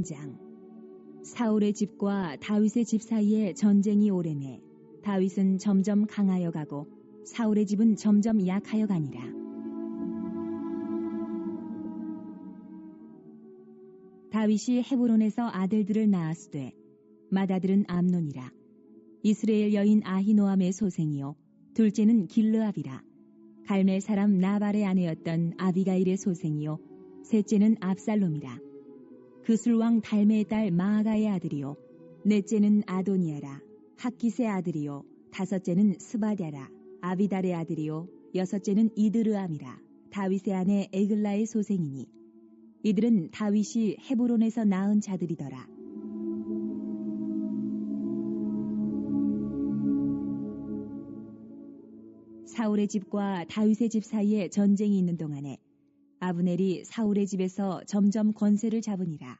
1장. 사울의 집과 다윗의 집 사이에 전쟁이 오래매 다윗은 점점 강하여 가고 사울의 집은 점점 약하여 가니라. 다윗이 헤브론에서 아들들을 낳았으되 맏아들은 암논이라. 이스라엘 여인 아히노암의 소생이요 둘째는 길르압이라. 갈멜 사람 나발의 아내였던 아비가일의 소생이요 셋째는 압살롬이라. 그술왕 달메의 딸 마아가의 아들이요 넷째는 아도니아라. 학깃의 아들이요 다섯째는 스바랴라. 아비달의 아들이요 여섯째는 이드르암이라. 다윗의 아내 에글라의 소생이니 이들은 다윗이 헤브론에서 낳은 자들이더라. 사울의 집과 다윗의 집 사이에 전쟁이 있는 동안에 아브넬이 사울의 집에서 점점 권세를 잡으니라.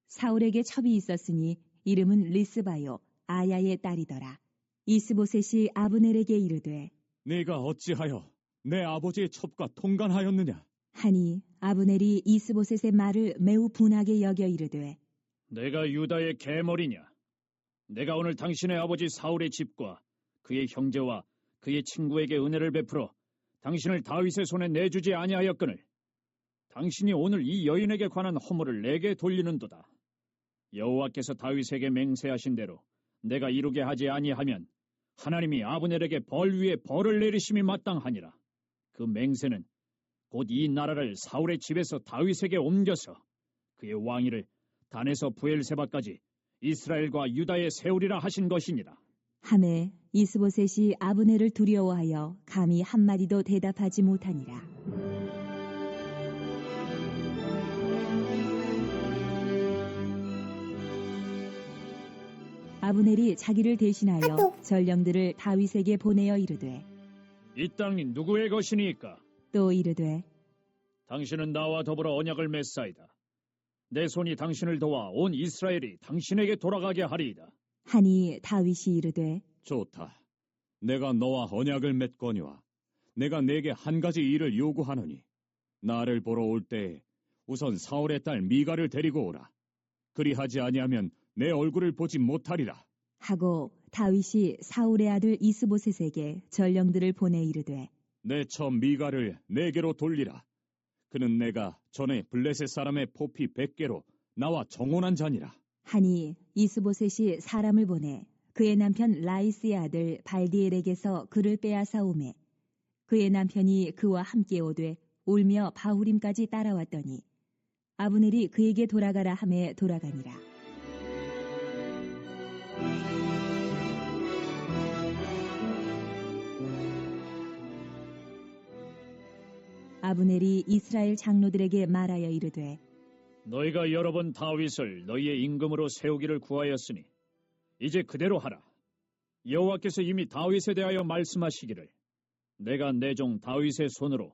사울에게 첩이 있었으니 이름은 리스바요 아야의 딸이더라. 이스보셋이 아브넬에게 이르되 네가 어찌하여 내 아버지의 첩과 통간하였느냐? 하니 아브넬이 이스보셋의 말을 매우 분하게 여겨 이르되 내가 유다의 계머리냐? 내가 오늘 당신의 아버지 사울의 집과 그의 형제와 그의 친구에게 은혜를 베풀어 당신을 다윗의 손에 내주지 아니하였거늘 당신이 오늘 이 여인에게 관한 허물을 내게 돌리는도다. 여호와께서 다윗에게 맹세하신 대로 내가 이루게 하지 아니하면 하나님이 아브넬에게 벌 위에 벌을 내리심이 마땅하니라. 그 맹세는 곧 이 나라를 사울의 집에서 다윗에게 옮겨서 그의 왕위를 단에서 부엘세바까지 이스라엘과 유다에 세우리라 하신 것이니라. 하매 이스보셋이 아브넬을 두려워하여 감히 한마디도 대답하지 못하니라. 아브넬이 자기를 대신하여 전령들을 다윗에게 보내어 이르되 이 땅이 누구의 것이니까? 또 이르되 당신은 나와 더불어 언약을 맺사이다. 내 손이 당신을 도와 온 이스라엘이 당신에게 돌아가게 하리이다. 하니 다윗이 이르되 좋다. 내가 너와 언약을 맺거니와 내가 내게 한 가지 일을 요구하노니 나를 보러 올 때에 우선 사울의 딸 미가를 데리고 오라. 그리하지 아니하면 내 얼굴을 보지 못하리라. 하고 다윗이 사울의 아들 이스보셋에게 전령들을 보내 이르되 내 처 미가를 내게로 돌리라. 그는 내가 전에 블레셋 사람의 포피 100개로 나와 정혼한 자니라. 하니 이스보셋이 사람을 보내 그의 남편 라이스의 아들 발디엘에게서 그를 빼앗아 오매 그의 남편이 그와 함께 오되 울며 바후림까지 따라왔더니 아브넬이 그에게 돌아가라 하매 돌아가니라. 아브넬이 이스라엘 장로들에게 말하여 이르되 너희가 여러 번 다윗을 너희의 임금으로 세우기를 구하였으니 이제 그대로 하라. 여호와께서 이미 다윗에 대하여 말씀하시기를 내가 내 종 다윗의 손으로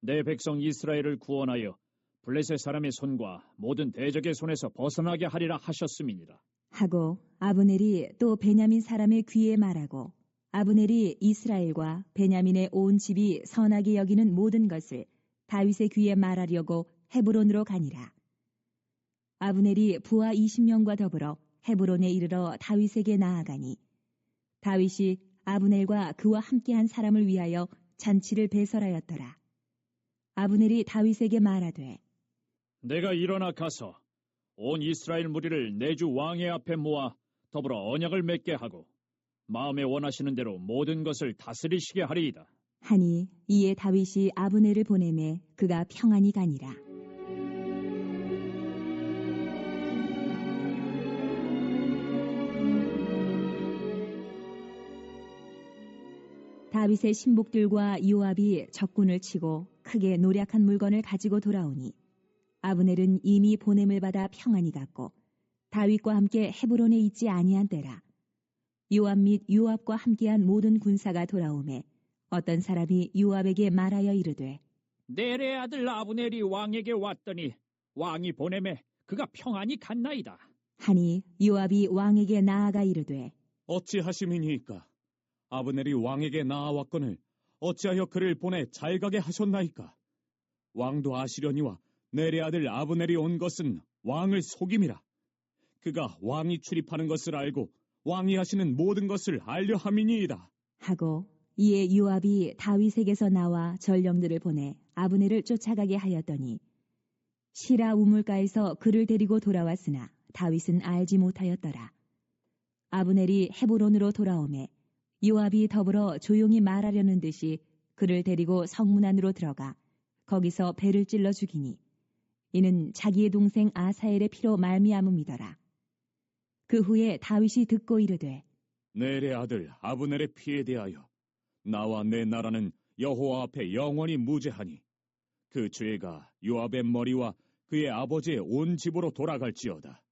내 백성 이스라엘을 구원하여 블레셋 사람의 손과 모든 대적의 손에서 벗어나게 하리라 하셨음이니라. 하고 아브넬이 또 베냐민 사람의 귀에 말하고 아브넬이 이스라엘과 베냐민의 온 집이 선하게 여기는 모든 것을 다윗의 귀에 말하려고 헤브론으로 가니라. 아브넬이 부하 20명과 더불어 헤브론에 이르러 다윗에게 나아가니 다윗이 아브넬과 그와 함께한 사람을 위하여 잔치를 배설하였더라. 아브넬이 다윗에게 말하되 내가 일어나 가서 온 이스라엘 무리를 내 주 왕의 앞에 모아 더불어 언약을 맺게 하고 마음에 원하시는 대로 모든 것을 다스리시게 하리이다. 하니 이에 다윗이 아브넬을 보내매 그가 평안히 가니라. 다윗의 신복들과 요압이 적군을 치고 크게 노략한 물건을 가지고 돌아오니 아브넬은 이미 보냄을 받아 평안히 갔고 다윗과 함께 헤브론에 있지 아니한 때라. 요압 및 요압과 함께한 모든 군사가 돌아오매 어떤 사람이 요압에게 말하여 이르되 넬의 아들 아브넬이 왕에게 왔더니 왕이 보내매 그가 평안히 갔나이다. 하니 요압이 왕에게 나아가 이르되 어찌하심이니이까? 아브넬이 왕에게 나아왔거늘 어찌하여 그를 보내 잘 가게 하셨나이까? 왕도 아시려니와 넬의 아들 아브넬이 온 것은 왕을 속임이라. 그가 왕이 출입하는 것을 알고 왕이 하시는 모든 것을 알려 함이니이다. 하고 이에 요압이 다윗에게서 나와 전령들을 보내 아브넬을 쫓아가게 하였더니 시라 우물가에서 그를 데리고 돌아왔으나 다윗은 알지 못하였더라. 아브넬이 헤브론으로 돌아오매 요압이 더불어 조용히 말하려는 듯이 그를 데리고 성문 안으로 들어가 거기서 배를 찔러 죽이니 이는 자기의 동생 아사엘의 피로 말미암음이더라. 그 후에 다윗이 듣고 이르되 넬의 아들 아브넬의 피에 대하여 나와 내 나라는 여호와 앞에 영원히 무죄하니 그 죄가 요압의 머리와 그의 아버지의 온 집으로 돌아갈지어다.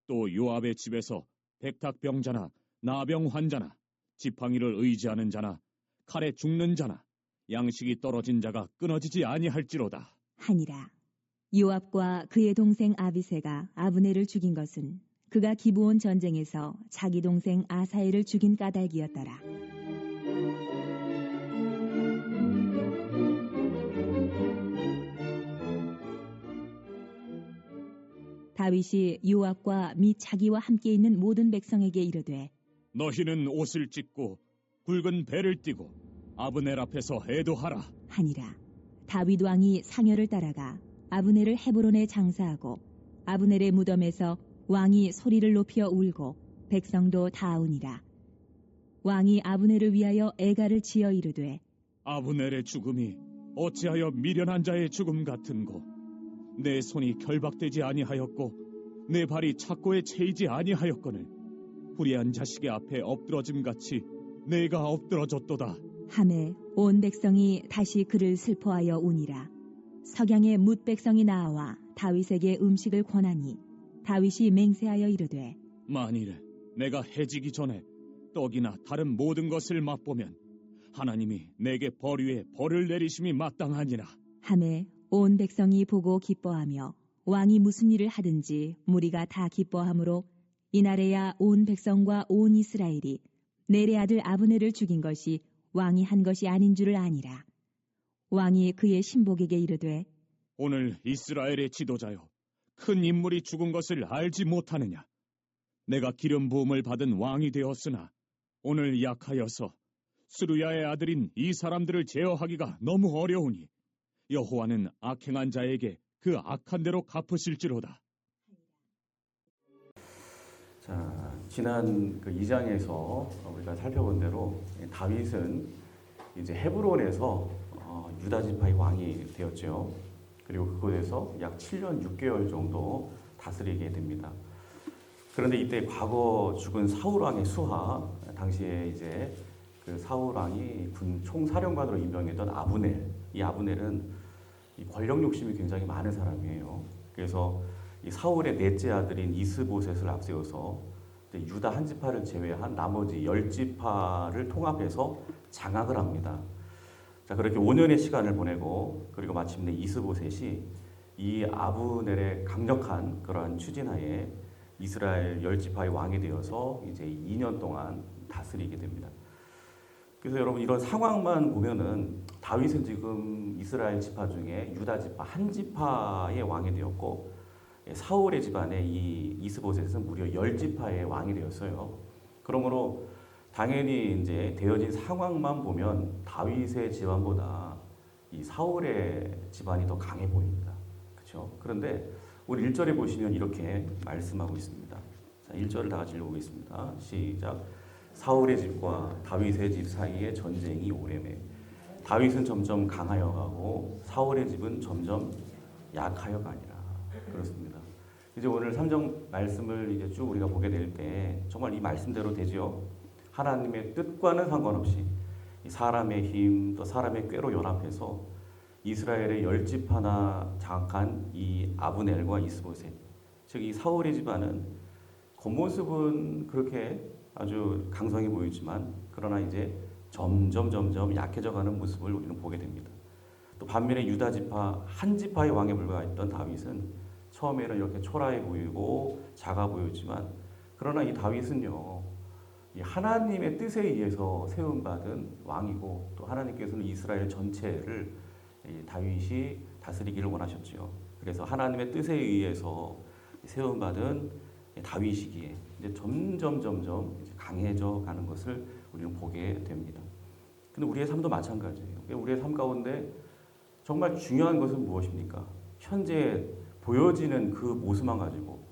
또 요압의 집에서 백탁병자나 나병 환자나 지팡이를 의지하는 자나 칼에 죽는 자나 양식이 떨어진 자가 끊어지지 아니할지로다. 하니라. 요압과 그의 동생 아비새가 아브넬을 죽인 것은 그가 기브온 전쟁에서 자기 동생 아사엘을 죽인 까닭이었더라. 다윗이 요압과 및 자기와 함께 있는 모든 백성에게 이르되 너희는 옷을 찢고 굵은 배를 띠고 아브넬 앞에서 애도하라. 하니라. 다윗 왕이 상여를 따라가 아브넬을 헤브론에 장사하고 아브넬의 무덤에서 왕이 소리를 높여 울고 백성도 다 우니라. 왕이 아브넬을 위하여 애가를 지어 이르되 아브넬의 죽음이 어찌하여 미련한 자의 죽음 같은고. 내 손이 결박되지 아니하였고 내 발이 착고에 채이지 아니하였거늘 불의한 자식의 앞에 엎드러짐 같이 내가 엎드러졌도다. 하매 온 백성이 다시 그를 슬퍼하여 우니라. 석양에 뭇 백성이 나와 다윗에게 음식을 권하니 다윗이 맹세하여 이르되 만일 내가 해지기 전에 떡이나 다른 모든 것을 맛보면 하나님이 내게 벌 위에 벌을 내리심이 마땅하니라. 하매 온 백성이 보고 기뻐하며 왕이 무슨 일을 하든지 무리가 다 기뻐하므로 이날에야 온 백성과 온 이스라엘이 넬의 아들 아브넬을 죽인 것이 왕이 한 것이 아닌 줄을 아니라. 왕이 그의 신복에게 이르되 오늘 이스라엘의 지도자여 큰 인물이 죽은 것을 알지 못하느냐. 내가 기름 부음을 받은 왕이 되었으나 오늘 약하여서 수르야의 아들인 이 사람들을 제어하기가 너무 어려우니 여호와는 악행한 자에게 그 악한 대로 갚으실지로다. 자, 지난 그 2장에서 우리가 살펴본 대로 다윗은 이제 헤브론에서 유다 지파의 왕이 되었죠. 그리고 그곳에서 약 7년 6개월 정도 다스리게 됩니다. 그런데 이때 과거 죽은 사울 왕의 수하, 당시에 이제 그 사울 왕이 군 총사령관으로 임명했던 아브넬, 이 아브넬은 이 권력 욕심이 굉장히 많은 사람이에요. 그래서 이 사울의 넷째 아들인 이스보셋을 앞세워서 유다 한 지파를 제외한 나머지 10지파를 통합해서 장악을 합니다. 자, 그렇게 5년의 시간을 보내고 그리고 마침내 이스보셋이 이 아브넬의 강력한 그러한 추진하에 이스라엘 10지파의 왕이 되어서 이제 2년 동안 다스리게 됩니다. 그래서 여러분 이런 상황만 보면은 다윗은 지금 이스라엘 지파 중에 유다 지파 한 지파의 왕이 되었고 사울의 집안에 이 이스보셋은 무려 10지파의 왕이 되었어요. 그러므로 당연히 이제 되어진 상황만 보면 다윗의 집안보다 이 사울의 집안이 더 강해 보입니다. 그렇죠? 그런데 우리 1절에 보시면 이렇게 말씀하고 있습니다. 자, 1절을 다 같이 읽어보겠습니다. 시작. 사울의 집과 다윗의 집 사이에 전쟁이 오래매 다윗은 점점 강하여 가고 사울의 집은 점점 약하여 가니라. 그렇습니다. 이제 오늘 3장 말씀을 이제 쭉 우리가 보게 될 때 정말 이 말씀대로 되지요. 하나님의 뜻과는 상관없이 사람의 힘 또 사람의 꾀로 연합해서 이스라엘의 10지파나 장악한 이 아브넬과 이스보셋, 즉 이 사울의 집안은 겉모습은 그렇게 아주 강성해 보이지만 그러나 이제 점점 약해져가는 모습을 우리는 보게 됩니다. 또 반면에 유다 지파 한 지파의 왕에 불과했던 다윗은 처음에는 이렇게 초라해 보이고 작아 보였지만 그러나 이 다윗은요, 이 하나님의 뜻에 의해서 세움받은 왕이고 또 하나님께서는 이스라엘 전체를 다윗이 다스리기를 원하셨지요. 그래서 하나님의 뜻에 의해서 세움받은 다윗이기에 이제 점점 이제 강해져 가는 것을 우리는 보게 됩니다. 근데 우리의 삶도 마찬가지예요. 우리의 삶 가운데 정말 중요한 것은 무엇입니까? 현재 보여지는 그 모습만 가지고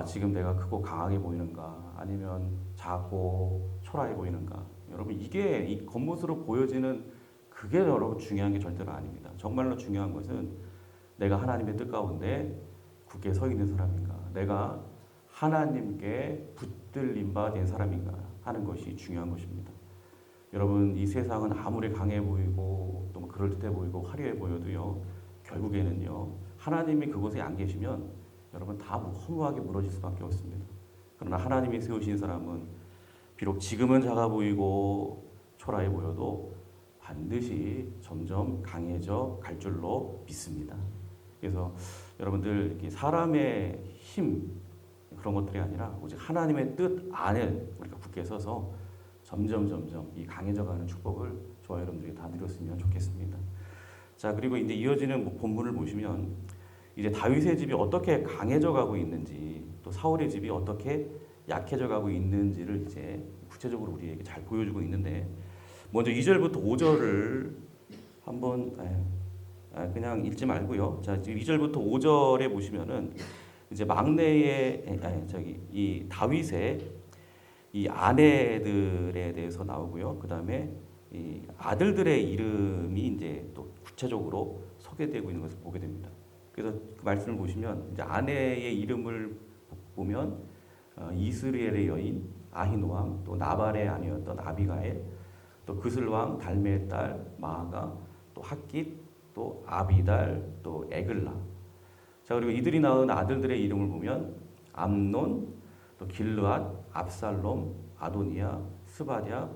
지금 내가 크고 강하게 보이는가 아니면 작고 초라해 보이는가. 여러분 이게 이 겉모습으로 보여지는 그게 여러분 중요한 게 절대로 아닙니다. 정말로 중요한 것은 내가 하나님의 뜻 가운데 굳게 서 있는 사람인가, 내가 하나님께 붙들림 바 된 사람인가 하는 것이 중요한 것입니다. 여러분 이 세상은 아무리 강해 보이고 또 그럴듯해 보이고 화려해 보여도요, 결국에는요 하나님이 그곳에 안 계시면 여러분 다 허무하게 무너질 수밖에 없습니다. 그러나 하나님이 세우신 사람은 비록 지금은 작아 보이고 초라해 보여도 반드시 점점 강해져 갈 줄로 믿습니다. 그래서 여러분들 이렇게 사람의 힘 그런 것들이 아니라 오직 하나님의 뜻 안에 우리가 굳게 서서 점점 이 강해져가는 축복을 저와 여러분들이 다 누렸으면 좋겠습니다. 자, 그리고 이제 이어지는 본문을 보시면 이제 다윗의 집이 어떻게 강해져가고 있는지 또 사울의 집이 어떻게 약해져가고 있는지를 이제 구체적으로 우리에게 잘 보여주고 있는데 먼저 2절부터 5절을 한번 그냥 읽지 말고요. 자, 지금 2절부터 5절에 보시면은 이제 막내의 이 다윗의 이 아내들에 대해서 나오고요. 그 다음에 이 아들들의 이름이 이제 또 구체적으로 소개되고 있는 것을 보게 됩니다. 그래서 그 말씀을 보시면 이제 아내의 이름을 보면 이스라엘의 여인 아히노암, 또 나발의 아내였던 아비가일, 또 그슬 왕 달메의 딸 마아가, 또 핫깃, 또 아비달, 또 에글라. 자, 그리고 이들이 낳은 아들들의 이름을 보면 암논, 또 길르앗, 압살롬, 아도니아, 스바랴,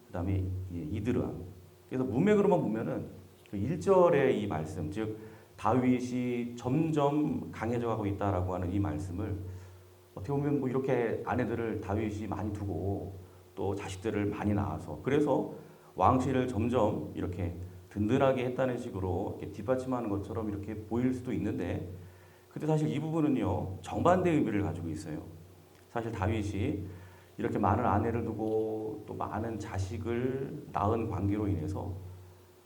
그다음에 이드르암. 그래서 문맥으로만 보면은 그 1절의 이 말씀, 즉 다윗이 점점 강해져 가고 있다라고 하는 이 말씀을 어떻게 보면 뭐 이렇게 아내들을 다윗이 많이 두고 또 자식들을 많이 낳아서 그래서 왕실을 점점 이렇게 든든하게 했다는 식으로 이렇게 뒷받침하는 것처럼 이렇게 보일 수도 있는데, 근데 사실 이 부분은요 정반대 의미를 가지고 있어요. 사실 다윗이 이렇게 많은 아내를 두고 또 많은 자식을 낳은 관계로 인해서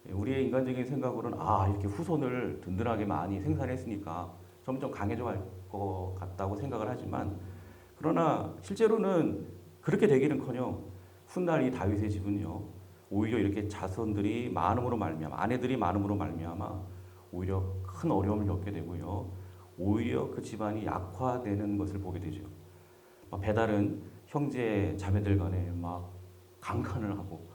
우리의 인간적인 생각으로는 이렇게 후손을 든든하게 많이 생산했으니까 점점 강해져 갈 것 같다고 생각을 하지만, 그러나 실제로는 그렇게 되기는커녕 훗날 이 다윗의 집은요 오히려 이렇게 자손들이 많음으로 말미암아, 아내들이 많음으로 말미암아 오히려 큰 어려움을 겪게 되고요, 오히려 그 집안이 약화되는 것을 보게 되죠. 배달은 형제 자매들 간에 막 강간을 하고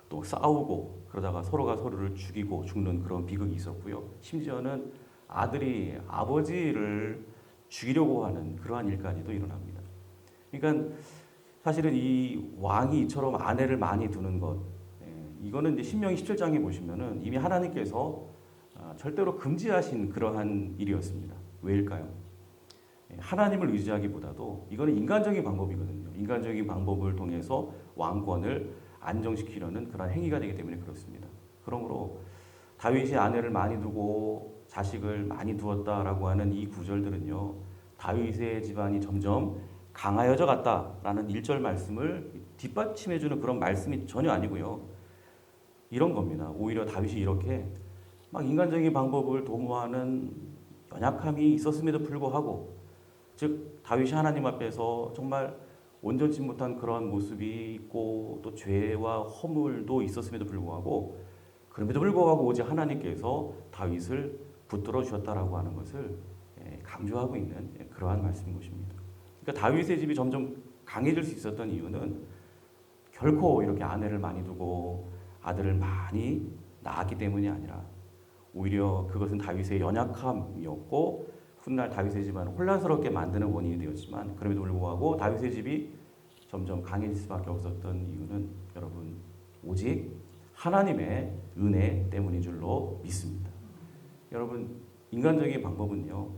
또 싸우고 그러다가 서로가 서로를 죽이고 죽는 그런 비극이 있었고요. 심지어는 아들이 아버지를 죽이려고 하는 그러한 일까지도 일어납니다. 그러니까 사실은 이 왕이 이처럼 아내를 많이 두는 것, 이거는 이제 신명기 17장에 보시면은 이미 하나님께서 절대로 금지하신 그러한 일이었습니다. 왜일까요? 하나님을 의지하기보다도 이거는 인간적인 방법이거든요. 인간적인 방법을 통해서 왕권을 안정시키려는 그런 행위가 되기 때문에 그렇습니다. 그러므로 다윗이 아내를 많이 두고 자식을 많이 두었다라고 하는 이 구절들은요, 다윗의 집안이 점점 강하여져 갔다라는 1절 말씀을 뒷받침해주는 그런 말씀이 전혀 아니고요. 이런 겁니다. 오히려 다윗이 이렇게 막 인간적인 방법을 도모하는 연약함이 있었음에도 불구하고, 즉 다윗이 하나님 앞에서 정말 온전치 못한 그런 모습이 있고 또 죄와 허물도 있었음에도 불구하고, 그럼에도 불구하고 오직 하나님께서 다윗을 붙들어 주셨다라고 하는 것을 강조하고 있는 그러한 말씀인 것입니다. 그러니까 다윗의 집이 점점 강해질 수 있었던 이유는 결코 이렇게 아내를 많이 두고 아들을 많이 낳았기 때문이 아니라 오히려 그것은 다윗의 연약함이었고 훗날 다윗의 집안을 혼란스럽게 만드는 원인이 되었지만, 그럼에도 불구하고 다윗의 집이 점점 강해질 수밖에 없었던 이유는 여러분 오직 하나님의 은혜 때문인 줄로 믿습니다. 여러분 인간적인 방법은요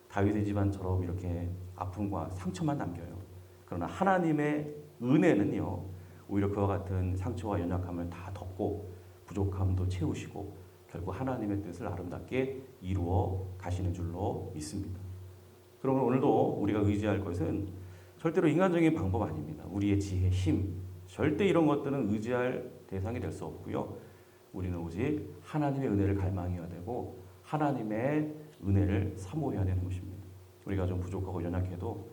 다윗의 집안처럼 이렇게 아픔과 상처만 남겨요. 그러나 하나님의 은혜는요 오히려 그와 같은 상처와 연약함을 다 덮고 부족함도 채우시고 결국 하나님의 뜻을 아름답게 이루어 가시는 줄로 믿습니다. 그러면 오늘도 우리가 의지할 것은 절대로 인간적인 방법 아닙니다. 우리의 지혜, 힘, 절대 이런 것들은 의지할 대상이 될 수 없고요. 우리는 오직 하나님의 은혜를 갈망해야 되고 하나님의 은혜를 사모해야 되는 것입니다. 우리가 좀 부족하고 연약해도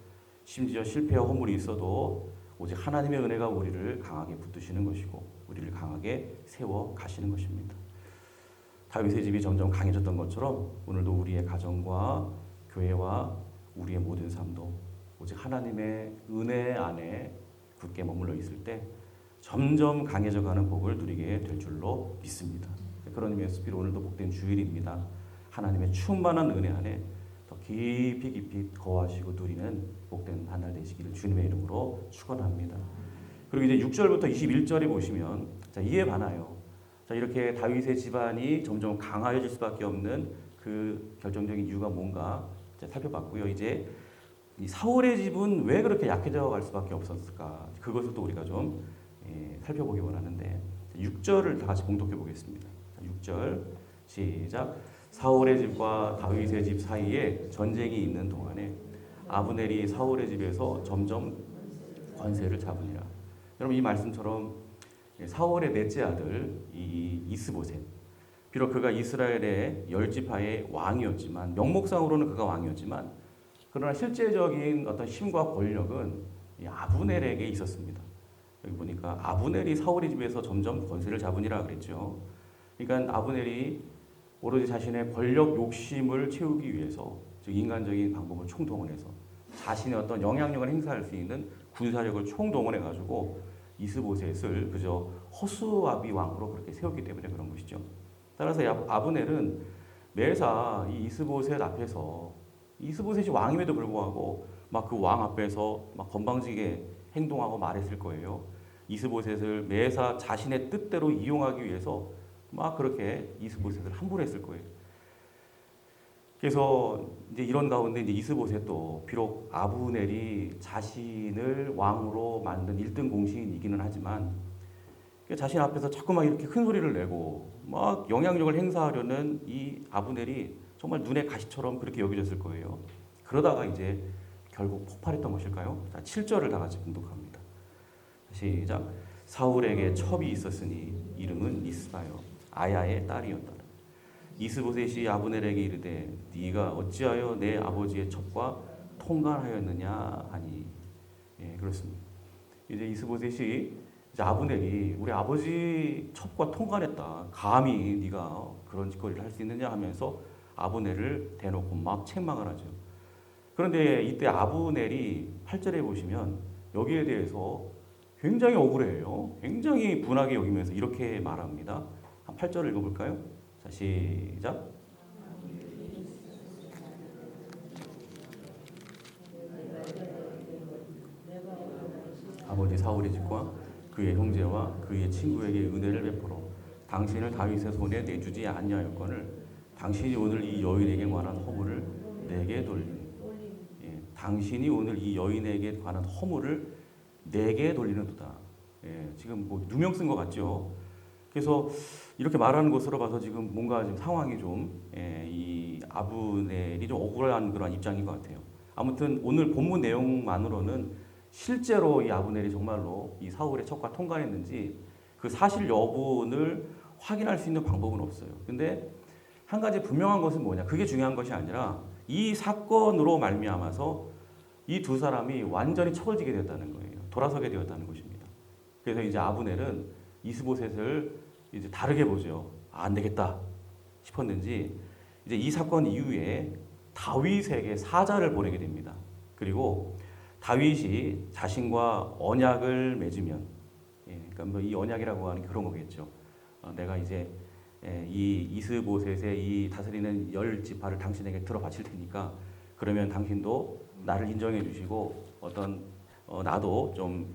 심지어 실패와 허물이 있어도 오직 하나님의 은혜가 우리를 강하게 붙드시는 것이고 우리를 강하게 세워 가시는 것입니다. 다윗의 집이 점점 강해졌던 것처럼 오늘도 우리의 가정과 교회와 우리의 모든 삶도 오직 하나님의 은혜 안에 굳게 머물러 있을 때 점점 강해져가는 복을 누리게 될 줄로 믿습니다. 그런 의미에서 비록 오늘도 복된 주일입니다. 하나님의 충만한 은혜 안에 더 깊이 거하시고 누리는 복된 한 날 되시기를 주님의 이름으로 축원합니다. 그리고 이제 6절부터 21절에 보시면 자, 이에 반하여 자, 이렇게 다윗의 집안이 점점 강하여질 수밖에 없는 그 결정적인 이유가 뭔가 살펴봤고요. 이제 이 사울의 집은 왜 그렇게 약해져 갈 수밖에 없었을까? 그것을 또 우리가 좀 살펴보기 원하는데 6절을 다 같이 봉독해 보겠습니다. 6절 시작. 사울의 집과 다윗의 집 사이에 전쟁이 있는 동안에 아브넬이 사울의 집에서 점점 권세를 잡으니라. 여러분 이 말씀처럼 사울의 넷째 아들 이 이스보셋, 비록 그가 이스라엘의 10지파의 왕이었지만 명목상으로는 그가 왕이었지만 그러나 실제적인 어떤 힘과 권력은 이 아브넬에게 있었습니다. 여기 보니까 아브넬이 사울의 집에서 점점 권세를 잡으니라 그랬죠. 그러니까 아브넬이 오로지 자신의 권력 욕심을 채우기 위해서 즉 인간적인 방법을 총동원해서 자신의 어떤 영향력을 행사할 수 있는 군사력을 총동원해 가지고 이스보셋을 그저 허수아비 왕으로 그렇게 세웠기 때문에 그런 것이죠. 따라서 아브넬은 매사 이 이스보셋 앞에서 이스보셋이 왕임에도 불구하고 막 그 왕 앞에서 막 건방지게 행동하고 말했을 거예요. 이스보셋을 매사 자신의 뜻대로 이용하기 위해서 막 그렇게 이스보셋을 함부로했을 거예요. 그래서 이제 이런 가운데 이제 이스보셋도 비록 아브넬이 자신을 왕으로 만든 1등 공신이기는 하지만 자신 앞에서 자꾸만 이렇게 큰 소리를 내고 막 영향력을 행사하려는 이 아브넬이 정말 눈의 가시처럼 그렇게 여겨졌을 거예요. 그러다가 이제 결국 폭발했던 것일까요? 자, 7절을 다 같이 봉독합니다. 시작. 사울에게 첩이 있었으니 이름은 미스바요 아야의 딸이었더라. 이스보셋이 아브넬에게 이르되 네가 어찌하여 내 아버지의 첩과 통관하였느냐 하니. 예, 그렇습니다. 이제 이스보셋이 이제 아브넬이 우리 아버지 첩과 통관했다. 감히 네가 그런 짓거리를 할 수 있느냐 하면서 아브넬을 대놓고 막 책망을 하죠. 그런데 이때 아브넬이 8절에 보시면 여기에 대해서 굉장히 억울해요. 굉장히 분하게 여기면서 이렇게 말합니다. 한 8절을 읽어볼까요? 자, 시작. 아버지 사울의 집과 그의 형제와 그의 친구에게 은혜를 베풀어 당신을 다윗의 손에 내주지 아니하였거늘 당신이 오늘 이 여인에게 관한 허물을 내게 돌리니. 예, 당신이 오늘 이 여인에게 관한 허물을 내게 돌리는도다. 예, 지금 뭐 누명 쓴 것 같죠. 그래서 이렇게 말하는 것으로 봐서 지금 뭔가 지금 상황이 좀 이 아브넬이 좀 억울한 그런 입장인 것 같아요. 아무튼 오늘 본문 내용만으로는 실제로 이 아브넬이 정말로 이 사울의 첩과 통관했는지 그 사실 여부를 확인할 수 있는 방법은 없어요. 근데 한 가지 분명한 것은 뭐냐? 그게 중요한 것이 아니라 이 사건으로 말미암아서 이 두 사람이 완전히 척을 지게 되었다는 거예요. 돌아서게 되었다는 것입니다. 그래서 이제 아브넬은 이스보셋을 이제 다르게 보죠. 아, 안 되겠다 싶었는지 이제 이 사건 이후에 다윗에게 사자를 보내게 됩니다. 그리고 다윗이 자신과 언약을 맺으면, 그러니까 뭐 이 언약이라고 하는 게 그런 거겠죠. 내가 이제 이 이스보셋의 이 다스리는 10지파를 당신에게 들어 바칠 테니까 그러면 당신도 나를 인정해 주시고 어떤 나도 좀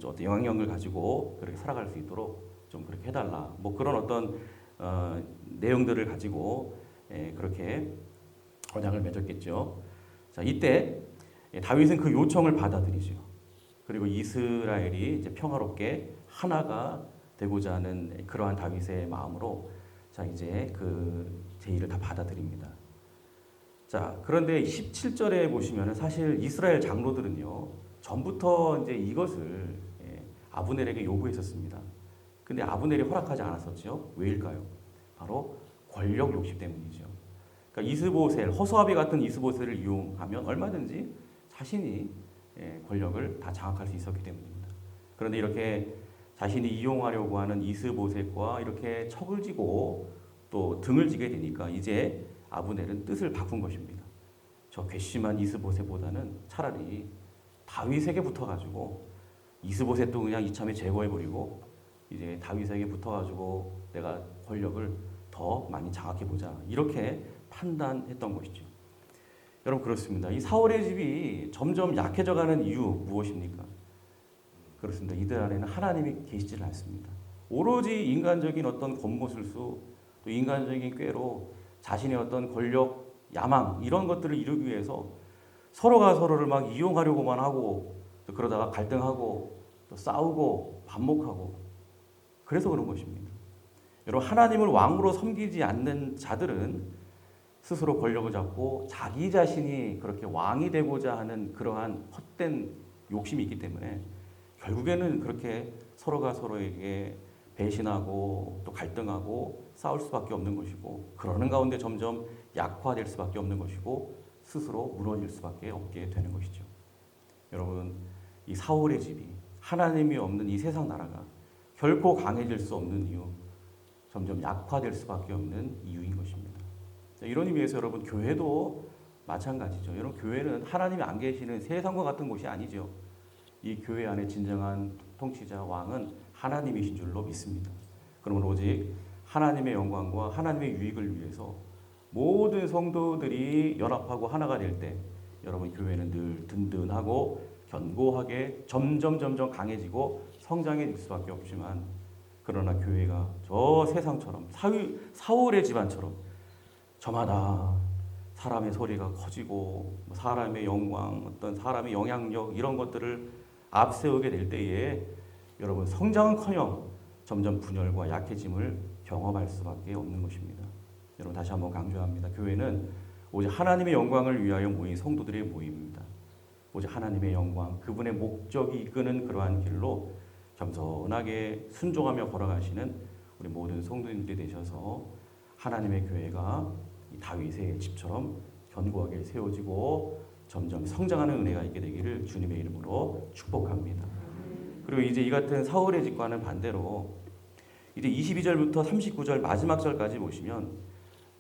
어떤 영향력을 가지고 그렇게 살아갈 수 있도록 좀 그렇게 해달라. 뭐 그런 어떤 내용들을 가지고 그렇게 언약을 맺었겠죠. 자, 이때 다윗은 그 요청을 받아들이죠. 그리고 이스라엘이 이제 평화롭게 하나가 되고자 하는 그러한 다윗의 마음으로 자 이제 그 제의를 다 받아들입니다. 자, 그런데 17절에 보시면은 사실 이스라엘 장로들은요, 전부터 이제 이것을 아브넬에게 요구했었습니다. 근데 아브넬이 허락하지 않았었죠. 왜일까요? 바로 권력 욕심 때문이죠. 그러니까 이스보셋, 허수아비 같은 이스보셋을 이용하면 얼마든지 자신이 권력을 다 장악할 수 있었기 때문입니다. 그런데 이렇게 자신이 이용하려고 하는 이스보셋과 이렇게 척을 지고 또 등을 지게 되니까 이제 아브넬은 뜻을 바꾼 것입니다. 저 괘씸한 이스보셋보다는 차라리 다윗에게 붙어가지고 이스보셋도 그냥 이참에 제거해버리고 이제 다윗에게 붙어가지고 내가 권력을 더 많이 장악해보자, 이렇게 판단했던 것이죠. 여러분, 그렇습니다. 이 사울의 집이 점점 약해져가는 이유 무엇입니까? 그렇습니다. 이들 안에는 하나님이 계시지를 않습니다. 오로지 인간적인 어떤 겉모술수, 또 인간적인 꾀로 자신의 어떤 권력, 야망 이런 것들을 이루기 위해서 서로가 서로를 막 이용하려고만 하고, 또 그러다가 갈등하고 또 싸우고 반목하고, 그래서 그런 것입니다. 여러분, 하나님을 왕으로 섬기지 않는 자들은 스스로 권력을 잡고 자기 자신이 그렇게 왕이 되고자 하는 그러한 헛된 욕심이 있기 때문에 결국에는 그렇게 서로가 서로에게 배신하고 또 갈등하고 싸울 수밖에 없는 것이고, 그러는 가운데 점점 약화될 수밖에 없는 것이고 스스로 무너질 수밖에 없게 되는 것이죠. 여러분, 이 사울의 집이, 하나님이 없는 이 세상 나라가 결코 강해질 수 없는 이유, 점점 약화될 수밖에 없는 이유인 것입니다. 이런 의미에서 여러분, 교회도 마찬가지죠. 여러분, 교회는 하나님이 안 계시는 세상과 같은 곳이 아니죠. 이 교회 안에 진정한 통치자, 왕은 하나님이신 줄로 믿습니다. 그러면 오직 하나님의 영광과 하나님의 유익을 위해서 모든 성도들이 연합하고 하나가 될 때 여러분, 교회는 늘 든든하고 견고하게 점점 강해지고 성장해질 수밖에 없지만, 그러나 교회가 저 세상처럼 사울의 집안처럼 저마다 사람의 소리가 커지고 사람의 영광, 어떤 사람의 영향력 이런 것들을 앞세우게 될 때에 여러분, 성장은커녕 점점 분열과 약해짐을 경험할 수밖에 없는 것입니다. 여러분, 다시 한번 강조합니다. 교회는 오직 하나님의 영광을 위하여 모인 성도들의 모임입니다. 오직 하나님의 영광, 그분의 목적이 이끄는 그러한 길로 겸손하게 순종하며 걸어가시는 우리 모든 성도님들이 되셔서 하나님의 교회가 이 다윗의 집처럼 견고하게 세워지고 점점 성장하는 은혜가 있게 되기를 주님의 이름으로 축복합니다. 그리고 이제 이 같은 사울의 집과는 반대로 이제 22절부터 39절 마지막 절까지 보시면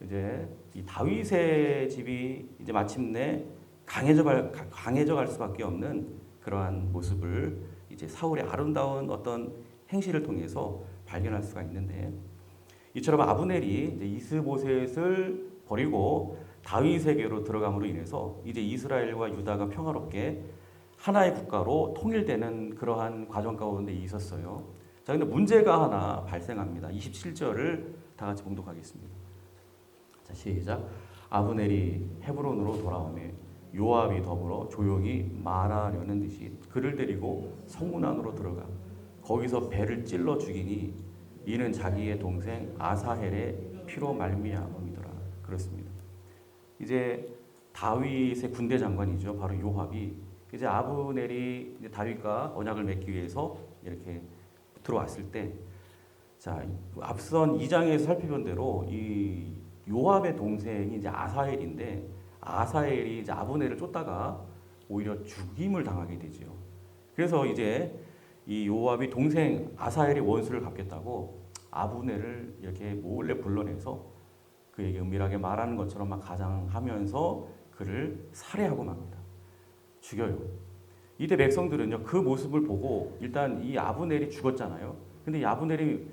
이제 이 다윗의 집이 이제 마침내 강해져 갈 수밖에 없는 그러한 모습을 이제 사울의 아름다운 어떤 행실을 통해서 발견할 수가 있는데, 이처럼 아브넬이 이제 이스보셋을 버리고 다윗에게로 들어감으로 인해서 이제 이스라엘과 유다가 평화롭게 하나의 국가로 통일되는 그러한 과정 가운데 있었어요. 자, 근데 문제가 하나 발생합니다. 27절을 다 같이 봉독하겠습니다. 자, 시작. 아브넬이 헤브론으로 돌아오매 요압이 더불어 조용히 말하려는 듯이 그를 데리고 성문 안으로 들어가 거기서 배를 찔러 죽이니 이는 자기의 동생 아사헬의 피로 말미암음이더라. 그렇습니다. 이제 다윗의 군대 장관이죠. 바로 요압이 이제 아브넬이 이제 다윗과 언약을 맺기 위해서 이렇게 들어왔을 때, 자, 앞선 2장에서 살펴본 대로 이 요압의 동생이 이제 아사헬인데, 아사헬이 이제 아브넬을 쫓다가 오히려 죽임을 당하게 되죠. 그래서 이제 이 요압이 동생 아사헬의 원수를 갚겠다고 아브넬을 이렇게 몰래 불러내서 그에게 은밀하게 말하는 것처럼 막 가장하면서 그를 살해하고 맙니다. 죽여요. 이때 백성들은요, 그 모습을 보고 일단 이 아브넬이 죽었잖아요. 근데 이 아브넬이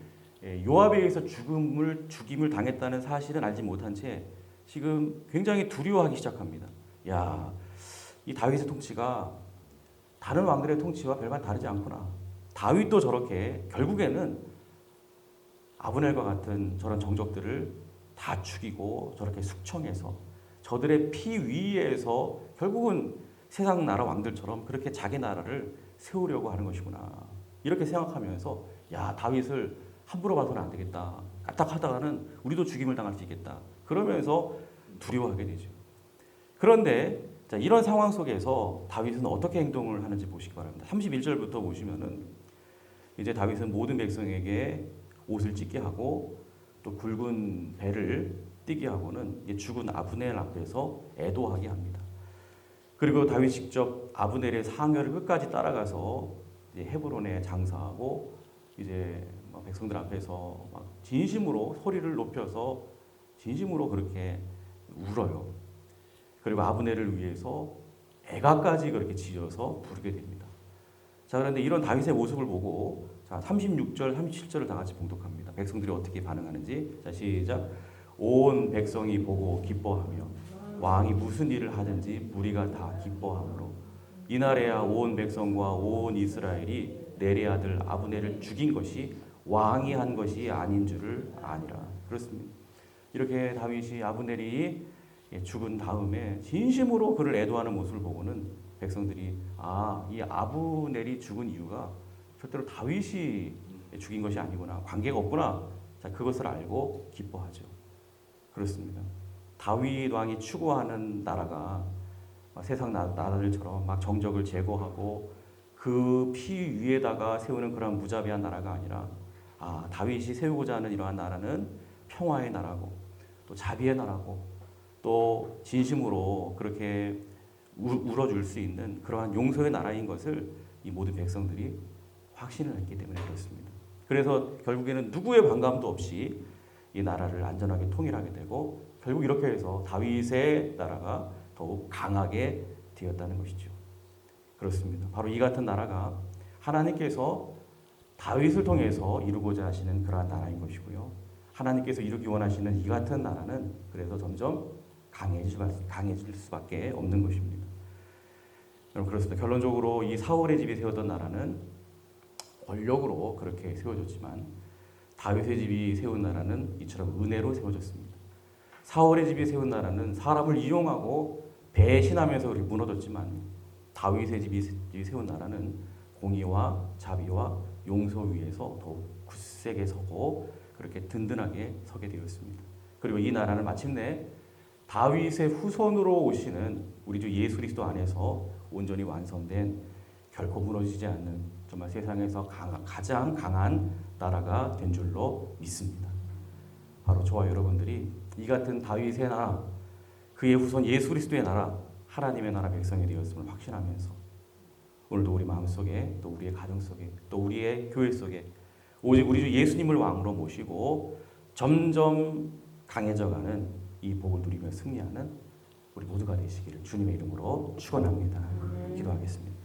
요압에 의해서 죽임을 당했다는 사실은 알지 못한 채 지금 굉장히 두려워하기 시작합니다. 야, 이 다윗의 통치가 다른 왕들의 통치와 별반 다르지 않구나. 다윗도 저렇게 결국에는 아브넬과 같은 저런 정적들을 다 죽이고 저렇게 숙청해서 저들의 피 위에서 결국은 세상 나라 왕들처럼 그렇게 자기 나라를 세우려고 하는 것이구나. 이렇게 생각하면서 야, 다윗을 함부로 봐서는 안 되겠다. 까딱하다가는 우리도 죽임을 당할 수 있겠다. 그러면서 두려워하게 되죠. 그런데 자, 이런 상황 속에서 다윗은 어떻게 행동을 하는지 보시기 바랍니다. 31절부터 보시면은 이제 다윗은 모든 백성에게 옷을 찢게 하고 또 굵은 배를 띠게 하고는 이제 죽은 아브넬 앞에서 애도하게 합니다. 그리고 다윗 직접 아브넬의 상여를 끝까지 따라가서 이제 헤브론에 장사하고 이제 막 백성들 앞에서 막 진심으로 소리를 높여서 진심으로 그렇게 울어요. 그리고 아브넬을 위해서 애가까지 그렇게 지어서 부르게 됩니다. 자, 그런데 이런 다윗의 모습을 보고 자, 36절, 37절을 다 같이 봉독합니다. 백성들이 어떻게 반응하는지. 자, 시작. 온 백성이 보고 기뻐하며 왕이 무슨 일을 하든지 무리가 다 기뻐하므로 이날에야 온 백성과 온 이스라엘이 네리 아들 아브넬을 죽인 것이 왕이 한 것이 아닌 줄을 아니라. 그렇습니다. 이렇게 다윗이 아브넬이 죽은 다음에 진심으로 그를 애도하는 모습을 보고는 백성들이 이 아브넬이 죽은 이유가 절대로 다윗이 죽인 것이 아니구나. 관계가 없구나. 자, 그것을 알고 기뻐하죠. 그렇습니다. 다윗 왕이 추구하는 나라가 세상 나라들처럼 막 정적을 제거하고 그 피 위에다가 세우는 그런 무자비한 나라가 아니라 다윗이 세우고자 하는 이러한 나라는 평화의 나라고 또 자비의 나라고 또 진심으로 그렇게 울어줄 수 있는 그러한 용서의 나라인 것을 이 모든 백성들이 확신을 했기 때문에 그렇습니다. 그래서 결국에는 누구의 반감도 없이 이 나라를 안전하게 통일하게 되고 결국 이렇게 해서 다윗의 나라가 더욱 강하게 되었다는 것이죠. 그렇습니다. 바로 이 같은 나라가 하나님께서 다윗을 통해서 이루고자 하시는 그러한 나라인 것이고요. 하나님께서 이루기 원하시는 이 같은 나라는 그래서 점점 강해질 수밖에 없는 것입니다. 여러분 그렇습니다. 결론적으로 이 사울의 집이 세웠던 나라는 권력으로 그렇게 세워졌지만 다윗의 집이 세운 나라는 이처럼 은혜로 세워졌습니다. 사울의 집이 세운 나라는 사람을 이용하고 배신하면서 그렇게 무너졌지만 다윗의 집이 세운 나라는 공의와 자비와 용서 위에서 더욱 굳세게 서고 그렇게 든든하게 서게 되었습니다. 그리고 이 나라는 마침내 다윗의 후손으로 오시는 우리 주 예수 그리스도 안에서 온전히 완성된 결코 무너지지 않는 정말 세상에서 가장 강한 나라가 된 줄로 믿습니다. 바로 저와 여러분들이 이 같은 다윗의 나라, 그의 후손 예수 그리스도의 나라, 하나님의 나라 백성이 되었음을 확신하면서 오늘도 우리 마음속에 또 우리의 가정 속에 또 우리의 교회 속에 오직 우리 주 예수님을 왕으로 모시고 점점 강해져가는 이 복을 누리며 승리하는 우리 모두가 되시기를 주님의 이름으로 축원합니다. 기도하겠습니다.